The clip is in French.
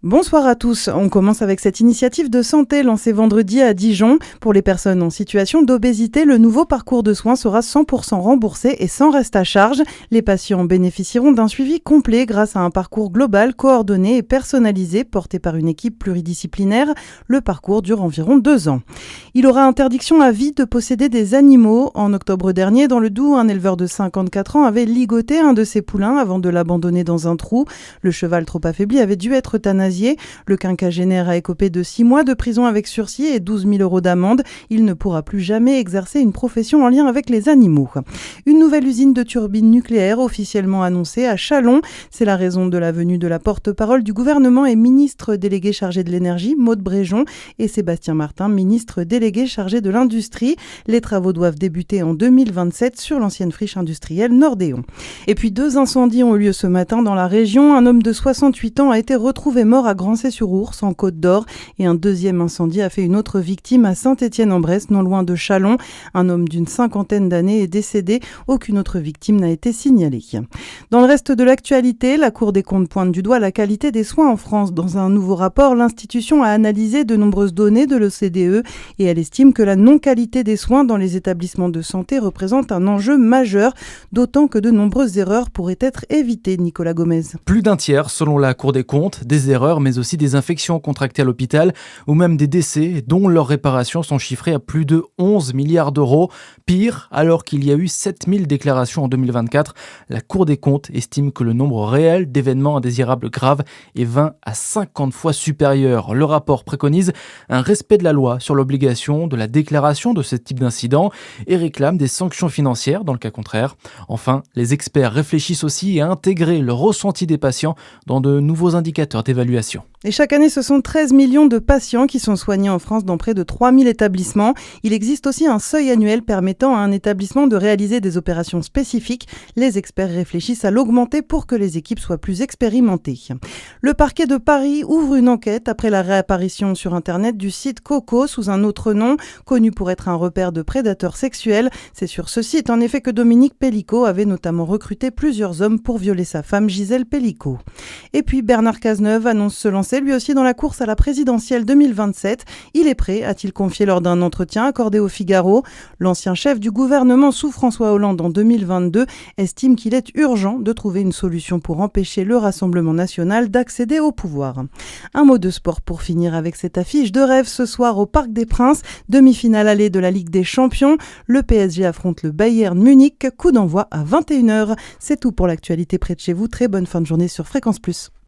Bonsoir à tous. On commence avec cette initiative de santé lancée vendredi à Dijon. Pour les personnes en situation d'obésité, le nouveau parcours de soins sera 100% remboursé et sans reste à charge. Les patients bénéficieront d'un suivi complet grâce à un parcours global, coordonné et personnalisé, porté par une équipe pluridisciplinaire. Le parcours dure environ 2 ans. Il aura interdiction à vie de posséder des animaux. En octobre dernier, dans le Doubs, un éleveur de 54 ans avait ligoté un de ses poulains avant de l'abandonner dans un trou. Le cheval trop affaibli avait dû être euthanasié. Le quinquagénaire a écopé de 6 mois de prison avec sursis et 12 000 € d'amende. Il ne pourra plus jamais exercer une profession en lien avec les animaux. Une nouvelle usine de turbines nucléaires officiellement annoncée à Châlons. C'est la raison de la venue de la porte-parole du gouvernement et ministre délégué chargé de l'énergie, Maud Bréjon, et Sébastien Martin, ministre délégué chargé de l'industrie. Les travaux doivent débuter en 2027 sur l'ancienne friche industrielle Nordéon. Et puis 2 incendies ont eu lieu ce matin dans la région. Un homme de 68 ans a été retrouvé mort à Grancey-sur-Ource, en Côte d'Or, et un deuxième incendie a fait une autre victime à Saint-Étienne-en-Bresse, non loin de Châlons. Un homme d'une 50aine d'années est décédé. Aucune autre victime n'a été signalée. Dans le reste de l'actualité, la Cour des comptes pointe du doigt la qualité des soins en France. Dans un nouveau rapport, l'institution a analysé de nombreuses données de l'OCDE et elle estime que la non-qualité des soins dans les établissements de santé représente un enjeu majeur, d'autant que de nombreuses erreurs pourraient être évitées. Nicolas Gomez. Plus d'un tiers, selon la Cour des comptes, des erreurs, mais aussi des infections contractées à l'hôpital ou même des décès dont leurs réparations sont chiffrées à plus de 11 milliards d'euros. Pire, alors qu'il y a eu 7000 déclarations en 2024, la Cour des comptes estime que le nombre réel d'événements indésirables graves est 20 à 50 fois supérieur. Le rapport préconise un respect de la loi sur l'obligation de la déclaration de ce type d'incident et réclame des sanctions financières dans le cas contraire. Enfin, les experts réfléchissent aussi à intégrer le ressenti des patients dans de nouveaux indicateurs d'évaluation. Et chaque année, ce sont 13 millions de patients qui sont soignés en France dans près de 3000 établissements. Il existe aussi un seuil annuel permettant à un établissement de réaliser des opérations spécifiques. Les experts réfléchissent à l'augmenter pour que les équipes soient plus expérimentées. Le parquet de Paris ouvre une enquête après la réapparition sur Internet du site Coco sous un autre nom, connu pour être un repère de prédateurs sexuels. C'est sur ce site, en effet, que Dominique Pellicot avait notamment recruté plusieurs hommes pour violer sa femme Gisèle Pellicot. Et puis Bernard Cazeneuve annonce se lancer lui aussi dans la course à la présidentielle 2027. Il est prêt, a-t-il confié lors d'un entretien accordé au Figaro. L'ancien chef du gouvernement sous François Hollande en 2022 estime qu'il est urgent de trouver une solution pour empêcher le Rassemblement national d'accéder au pouvoir. Un mot de sport pour finir avec cette affiche de rêve ce soir au Parc des Princes. Demi-finale allée de la Ligue des Champions. Le PSG affronte le Bayern Munich. Coup d'envoi à 21h. C'est tout pour l'actualité près de chez vous. Très bonne fin de journée sur Fréquence Plus.